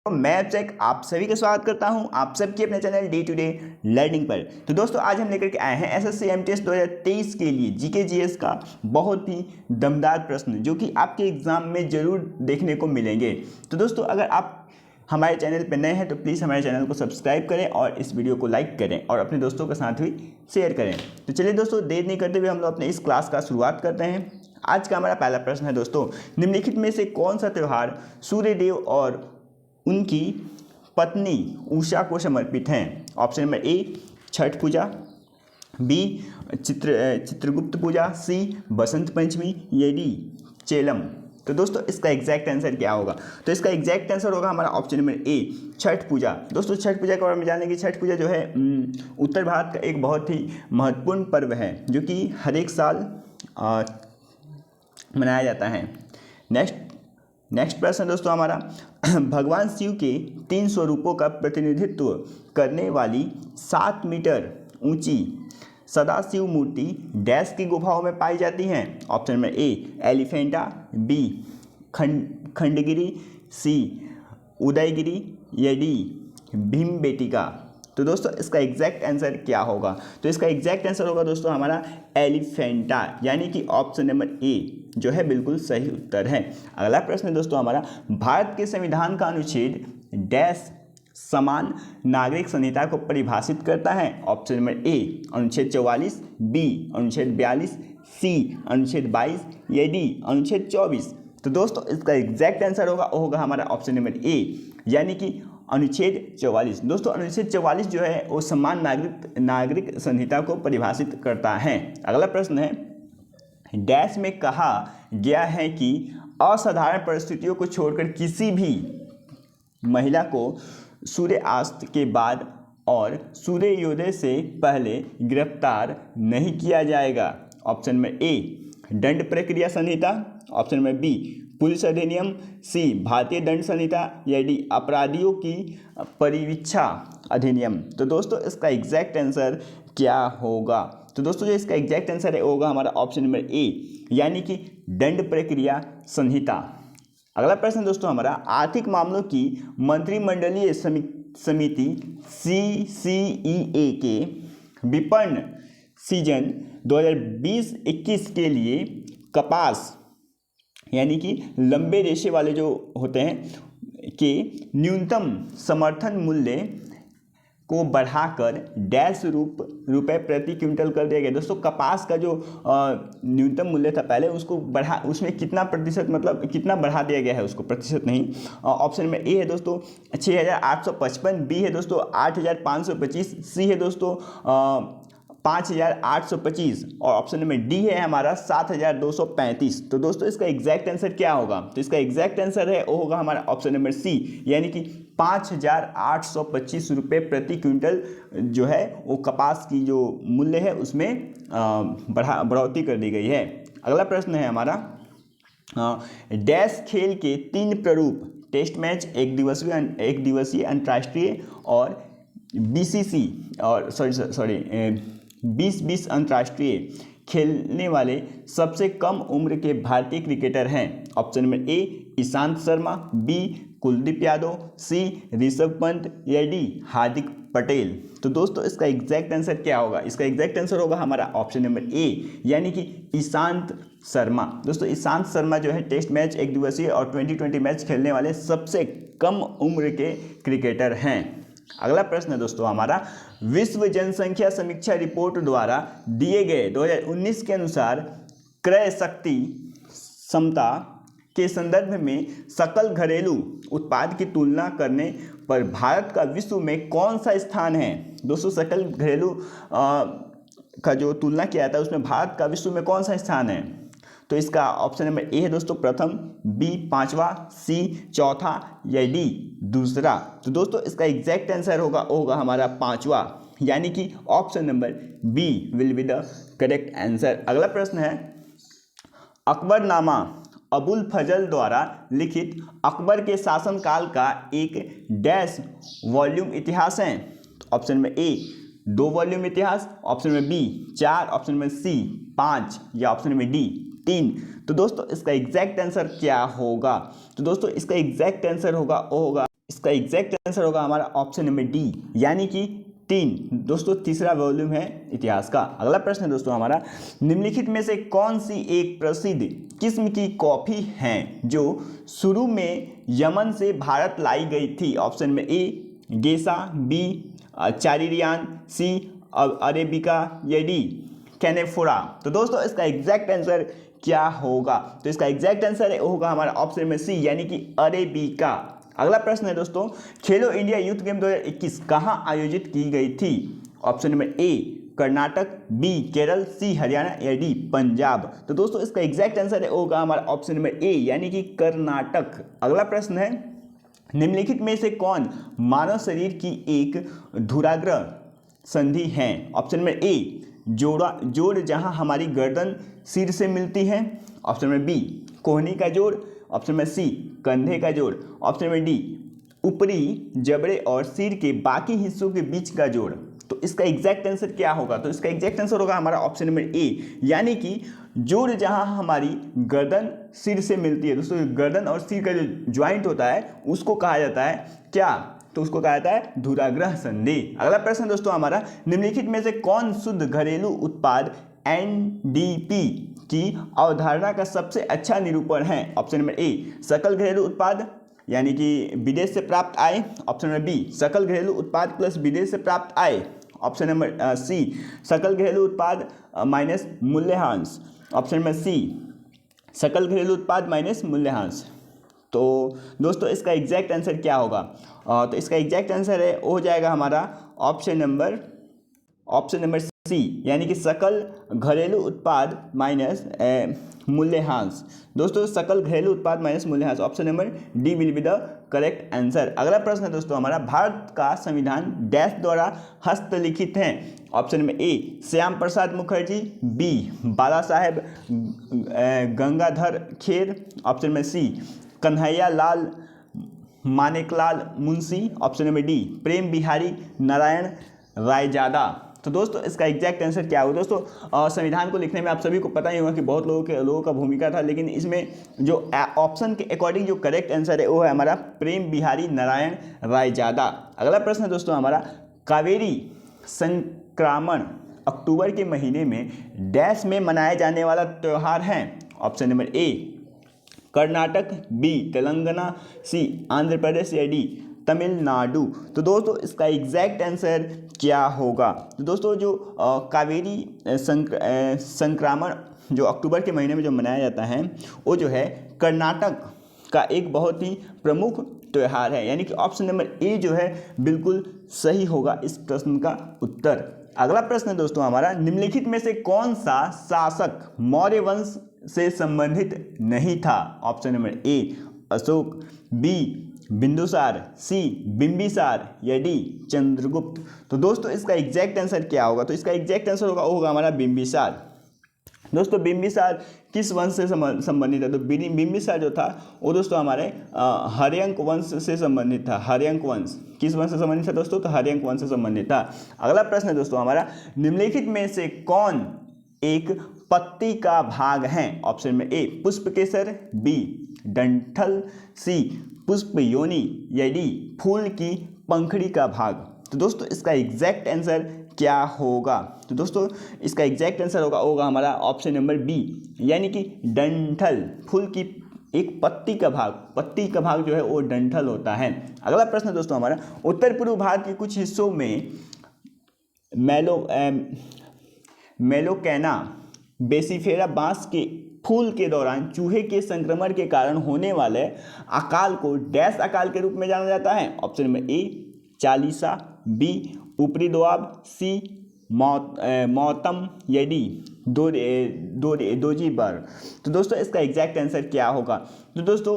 तो मैं चेक आप सभी का स्वागत करता हूं आप सबके अपने channel day to day learning पर। तो दोस्तों आज हम लेकर के आए हैं एसएससी एमटीएस 2023 के लिए जीके जीएस का बहुत ही दमदार प्रश्न जो कि आपके एग्जाम में जरूर देखने को मिलेंगे। तो दोस्तों अगर आप हमारे चैनल पर नए हैं तो प्लीज़ हमारे चैनल को सब्सक्राइब करें और इस वीडियो को लाइक करें और अपने दोस्तों के साथ भी शेयर करें। तो चलिए दोस्तों देर नहीं करते हुए हम लोग अपने इस क्लास का शुरुआत करते हैं। आज का हमारा पहला प्रश्न है दोस्तों, निम्नलिखित में से कौन सा त्यौहार सूर्यदेव और उनकी पत्नी उषा को समर्पित हैं? Option number A Chhath Puja, B Chitragupta Puja, C Basant Panchami, या डी चेलम। तो दोस्तों इसका एग्जैक्ट आंसर क्या होगा? तो इसका एग्जैक्ट आंसर होगा हमारा ऑप्शन नंबर ए छठ पूजा। दोस्तों छठ पूजा के बारे में जानेंगे। छठ पूजा जो है उत्तर भारत का एक बहुत ही महत्वपूर्ण पर्व है जो कि हर एक साल मनाया जाता है। नेक्स्ट प्रश्न दोस्तों हमारा, भगवान शिव के 3 स्वरूपों का प्रतिनिधित्व करने वाली 7 मीटर ऊंची सदाशिव मूर्ति डैश की गुफाओं में पाई जाती हैं? Option number A Elephanta, B Khandagiri, C Udayagiri, या डी भीमबेटिका। तो दोस्तों इसका एग्जैक्ट आंसर क्या होगा? तो इसका एग्जैक्ट आंसर होगा दोस्तों हमारा एलिफेंटा, यानी कि ऑप्शन नंबर ए जो है बिल्कुल सही उत्तर है। अगला प्रश्न है दोस्तों हमारा, भारत के संविधान का अनुच्छेद डैश समान नागरिक संहिता को परिभाषित करता है? ऑप्शन नंबर ए अनुच्छेद 44, बी अनुच्छेद 42, सी अनुच्छेद 22, या डी अनुच्छेद 24। तो दोस्तों इसका एग्जैक्ट आंसर होगा हमारा ऑप्शन नंबर ए, यानी कि अनुच्छेद 44। दोस्तों अनुच्छेद 44 जो है वो समान नागरिक संहिता को परिभाषित करता है। अगला प्रश्न है, डैश में कहा गया है कि असाधारण परिस्थितियों को छोड़कर किसी भी महिला को सूर्यास्त के बाद और सूर्योदय से पहले गिरफ्तार नहीं किया जाएगा? ऑप्शन नंबर ए दंड प्रक्रिया संहिता, ऑप्शन नंबर बी पुलिस अधिनियम, सी भारतीय दंड संहिता, या डी अपराधियों की परिवीक्षा अधिनियम। तो दोस्तों इसका एग्जैक्ट आंसर क्या होगा? तो दोस्तों जो इसका एग्जैक्ट आंसर है होगा हमारा ऑप्शन नंबर ए, यानी कि दंड प्रक्रिया संहिता। अगला प्रश्न दोस्तों हमारा, आर्थिक मामलों की मंत्रिमंडलीय समिति CCEA के विपणन सीजन 2020-21 के लिए कपास यानी कि लंबे रेशे वाले जो होते हैं के न्यूनतम समर्थन मूल्य को बढ़ाकर डैश रुपए प्रति क्विंटल कर दिया गया। दोस्तों कपास का जो न्यूनतम मूल्य था पहले उसको उसमें कितना प्रतिशत मतलब कितना बढ़ा दिया गया है उसको, प्रतिशत नहीं। ऑप्शन में ए है दोस्तों 6,855, बी है दोस्तों 8,525, सी है दोस्तों 5,825 और ऑप्शन नंबर डी है हमारा 7,235। तो दोस्तों इसका एग्जैक्ट आंसर क्या होगा? तो इसका एग्जैक्ट आंसर है वो होगा हमारा ऑप्शन नंबर सी, यानी कि 5,825 रुपये प्रति क्विंटल जो है वो कपास की जो मूल्य है उसमें बढ़ोतरी कर दी गई है। अगला प्रश्न है हमारा, डैश खेल के 3 प्रारूप टेस्ट मैच, एक दिवसीय अंतर्राष्ट्रीय और BCC और 20 अंतर्राष्ट्रीय खेलने वाले सबसे कम उम्र के भारतीय क्रिकेटर हैं? Option number A Ishant Sharma, B Kuldeep Yadav, C Rishabh Pant, या डी हार्दिक पटेल। तो दोस्तों इसका एग्जैक्ट आंसर क्या होगा? इसका एग्जैक्ट आंसर होगा हमारा ऑप्शन नंबर ए, यानी कि ईशांत शर्मा। दोस्तों ईशांत शर्मा जो है टेस्ट मैच, एक दिवसीय और 2020 मैच खेलने वाले सबसे कम उम्र के क्रिकेटर हैं। अगला प्रश्न है दोस्तों हमारा, विश्व जनसंख्या समीक्षा रिपोर्ट द्वारा दिए गए 2019 के अनुसार क्रय शक्ति क्षमता के संदर्भ में सकल घरेलू उत्पाद की तुलना करने पर भारत का विश्व में कौन सा स्थान है? दोस्तों सकल घरेलू का जो तुलना किया था उसमें भारत का विश्व में कौन सा स्थान है? तो इसका ऑप्शन नंबर ए है दोस्तों प्रथम, बी 5वां, सी चौथा, या डी दूसरा। तो दोस्तों इसका एग्जैक्ट आंसर होगा हमारा 5वां, यानी कि option number B will be the correct answer. अगला प्रश्न है, अकबरनामा अबुल फजल द्वारा लिखित अकबर के शासनकाल का एक डैश वॉल्यूम इतिहास है? ऑप्शन नंबर ए 2 वॉल्यूम इतिहास, option number B 4, option number C 5, या ऑप्शन नंबर डी 3। तो दोस्तों इसका एग्जैक्ट आंसर क्या होगा? तो दोस्तों इसका एग्जैक्ट आंसर होगा इसका एग्जैक्ट आंसर होगा हमारा ऑप्शन नंबर डी, यानी कि 3। दोस्तों तीसरा वॉल्यूम है इतिहास का। अगला प्रश्न है दोस्तों हमारा, निम्नलिखित में से कौन सी एक प्रसिद्ध किस्म की कॉफ़ी है जो शुरू में यमन से भारत लाई गई थी? ऑप्शन में ए गेसा, बी चारिरियान, सी अरेबिका या डी कैनेफोरा। तो दोस्तों इसका एग्जैक्ट आंसर क्या होगा? तो इसका एग्जैक्ट आंसर होगा हमारा ऑप्शन में सी, यानी कि अरेबिका। अगला प्रश्न है दोस्तों, खेलो इंडिया यूथ गेम 2021 कहाँ आयोजित की गई थी? Option number A Karnataka, B Kerala, C Haryana या डी पंजाब। तो दोस्तों इसका एग्जैक्ट आंसर होगा हमारा ऑप्शन नंबर ए, यानी कि कर्नाटक। अगला प्रश्न है, निम्नलिखित में से कौन मानव शरीर की एक धुराग्र संधि है? ऑप्शन नंबर ए जोड़ जहां हमारी गर्दन सिर से मिलती है, ऑप्शन नंबर बी कोहनी का जोड़, ऑप्शन नंबर सी कंधे का जोड़, ऑप्शन नंबर डी ऊपरी जबड़े और सिर के बाकी हिस्सों के बीच का जोड़। तो इसका एग्जैक्ट आंसर क्या होगा? तो इसका एग्जैक्ट आंसर होगा हमारा ऑप्शन नंबर ए, यानी कि जोड़ जहां हमारी गर्दन सिर से मिलती है। दोस्तों गर्दन और सिर का जो ज्वाइंट होता है उसको कहा जाता है क्या? तो उसको कहा जाता है धुराग्र संधि। अगला प्रश्न दोस्तों हमारा, निम्नलिखित में से कौन शुद्ध घरेलू उत्पाद एनडीपी की अवधारणा का सबसे अच्छा निरूपण है? ऑप्शन नंबर ए सकल घरेलू उत्पाद यानी कि विदेश से प्राप्त आय, ऑप्शन नंबर बी सकल घरेलू उत्पाद प्लस विदेश से प्राप्त आय, ऑप्शन नंबर सी सकल घरेलू उत्पाद माइनस मूल्यह्रास, ऑप्शन नंबर सी सकल घरेलू उत्पाद माइनस मूल्यह्रास। तो दोस्तों इसका एग्जैक्ट आंसर क्या होगा? तो इसका एग्जैक्ट आंसर है हो जाएगा हमारा ऑप्शन नंबर सी, यानी कि सकल घरेलू उत्पाद माइनस मूल्यह्रास। दोस्तों सकल घरेलू उत्पाद माइनस मूल्यह्रास, option number D will be the correct answer. अगला प्रश्न है दोस्तों हमारा, भारत का संविधान डैश द्वारा हस्तलिखित है? Option number A Shyama Prasad Mukherjee, B Bala Saheb Gangadhar Kher, option number C Kanhaiya Lal Maneklal Munshi, option number D Prem Behari Narain Raizada. तो दोस्तों इसका एग्जैक्ट आंसर क्या होगा? दोस्तों संविधान को लिखने में आप सभी को पता ही होगा कि बहुत लोगों का भूमिका था, लेकिन इसमें जो ऑप्शन के अकॉर्डिंग जो करेक्ट आंसर है वो है हमारा प्रेम बिहारी नारायण रायजादा। अगला प्रश्न है दोस्तों हमारा, कावेरी संक्रामण अक्टूबर के महीने में डैश में मनाया जाने वाला त्यौहार है? Option number A Karnataka, B Telangana, C Andhra Pradesh या डी तमिलनाडु। तो दोस्तों इसका एग्जैक्ट आंसर क्या होगा? तो दोस्तों जो कावेरी संक्रामण जो अक्टूबर के महीने में जो मनाया जाता है वो जो है कर्नाटक का एक बहुत ही प्रमुख त्यौहार है, यानी कि ऑप्शन नंबर ए जो है बिल्कुल सही होगा इस प्रश्न का उत्तर। अगला प्रश्न है दोस्तों हमारा, निम्नलिखित में से कौन सा शासक मौर्य वंश से संबंधित नहीं था? Option number A Ashoka, B Bindusara, C Bimbisara या डी चंद्रगुप्त। तो दोस्तों इसका एग्जैक्ट आंसर क्या होगा? तो इसका एग्जैक्ट आंसर होगा हमारा बिंबिसार। दोस्तों बिंबिसार किस वंश से संबंधित है? तो बिंबिसार जो था वो दोस्तों हमारे हर्यंक वंश से संबंधित था। हर्यंक वंश किस वंश से संबंधित था दोस्तों? तो हर्यंक वंश से संबंधित था। अगला प्रश्न है दोस्तों हमारा, निम्नलिखित में से कौन एक पत्ती का भाग है? ऑप्शन में ए पुष्पकेसर, बी डंठल, सी पुष्प योनि या डी फूल की पंखड़ी का भाग। तो दोस्तों इसका एग्जैक्ट आंसर क्या होगा? तो दोस्तों इसका एग्जैक्ट आंसर होगा हमारा ऑप्शन नंबर बी, यानी कि डंठल, फूल की एक पत्ती का भाग जो है वो डंठल होता है। अगला प्रश्न दोस्तों हमारा, उत्तर पूर्व भारत के कुछ हिस्सों में मेलोकैना बेसिफेरा बांस के फूल के दौरान चूहे के संक्रमण के कारण होने वाले अकाल को डैश अकाल के रूप में जाना जाता है? ऑप्शन नंबर ए चालीसा, बी ऊपरी दोआब, सी मौतम या डी दोजी बर। तो दोस्तों इसका एग्जैक्ट आंसर क्या होगा? तो दोस्तों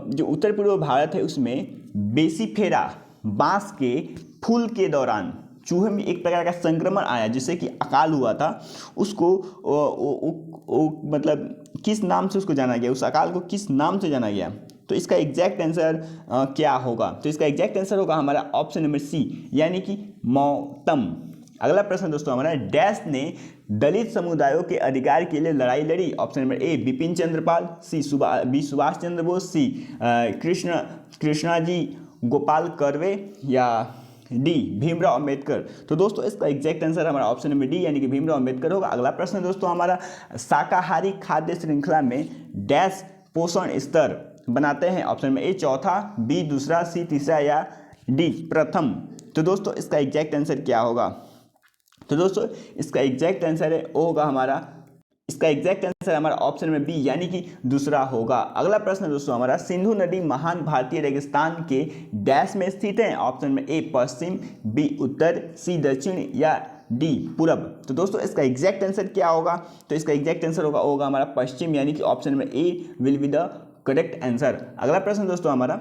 जो उत्तर पूर्व भारत है उसमें बेसिफेरा बांस के फूल के दौरान चूहे में एक प्रकार का संक्रमण आया जिससे कि अकाल हुआ था, उसको मतलब किस नाम से उसको जाना गया, उस अकाल को किस नाम से जाना गया? तो इसका एग्जैक्ट आंसर क्या होगा? तो इसका एग्जैक्ट आंसर होगा हमारा ऑप्शन नंबर सी, यानी कि मौतम। अगला प्रश्न दोस्तों हमारा, डैश ने दलित समुदायों के अधिकार के लिए लड़ाई लड़ी? Option number A Bipin Chandra Pal, B Subhash Chandra Bose, C Krishna Krishnaji Gopal Karve या डी भीमराव अंबेडकर। तो दोस्तों इसका एग्जैक्ट आंसर हमारा ऑप्शन नंबर डी यानी कि भीमराव अंबेडकर होगा। अगला प्रश्न है दोस्तों हमारा, शाकाहारी खाद्य श्रृंखला में डैश पोषण स्तर बनाते हैं। ऑप्शन नंबर ए चौथा, बी दूसरा, सी तीसरा या डी प्रथम। तो दोस्तों इसका एग्जैक्ट आंसर क्या होगा? तो दोस्तों इसका एग्जैक्ट आंसर है होगा हमारा, इसका एग्जैक्ट आंसर हमारा ऑप्शन में बी यानी कि दूसरा होगा। अगला प्रश्न है दोस्तों हमारा, सिंधु नदी महान भारतीय रेगिस्तान के डैश में स्थित है। ऑप्शन में ए पश्चिम, बी उत्तर, सी दक्षिण या डी पूरब। तो दोस्तों इसका एग्जैक्ट आंसर क्या होगा? तो इसका एग्जैक्ट आंसर होगा हमारा पश्चिम यानी कि ऑप्शन में A will be the correct answer. अगला प्रश्न दोस्तों हमारा,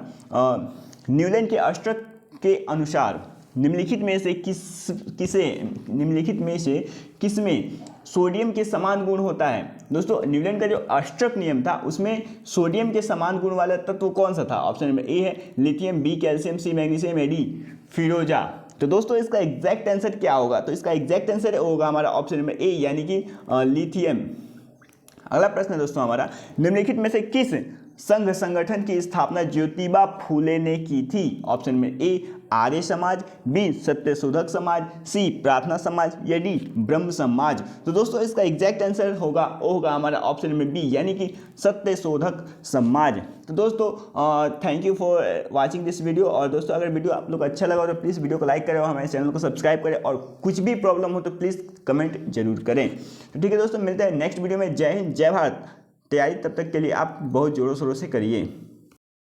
न्यूलैंड के अष्टक के अनुसार निम्नलिखित में से किसमें सोडियम के समान गुण होता है? दोस्तों न्यूलैंड का जो अष्टक नियम था उसमें सोडियम के समान गुण वाला तत्व कौन सा था? ऑप्शन नंबर ए है lithium, B calcium, C magnesium, D फिरोजा। तो दोस्तों इसका एग्जैक्ट आंसर क्या होगा? तो इसका एग्जैक्ट आंसर होगा हमारा ऑप्शन नंबर ए यानी कि लिथियम। अगला प्रश्न है दोस्तों हमारा, निम्नलिखित में से किस संघ संगठन की स्थापना ज्योतिबा फूले ने की थी? ऑप्शन में ए आर्य समाज, बी सत्यशोधक समाज, सी प्रार्थना समाज या डी ब्रह्म समाज। तो दोस्तों इसका एग्जैक्ट आंसर होगा हमारा ऑप्शन में बी यानी कि सत्यशोधक समाज। तो दोस्तों thank you for watching this video. और दोस्तों अगर वीडियो आप लोग अच्छा लगा तो प्लीज़ वीडियो को लाइक करें और हमारे चैनल को सब्सक्राइब करें, और कुछ भी प्रॉब्लम हो तो प्लीज़ कमेंट जरूर करें। तो ठीक है दोस्तों, मिलते हैं नेक्स्ट वीडियो में। जय हिंद, जय भारत। तैयारी तब तक के लिए आप बहुत ज़ोरों शोरों से करिए।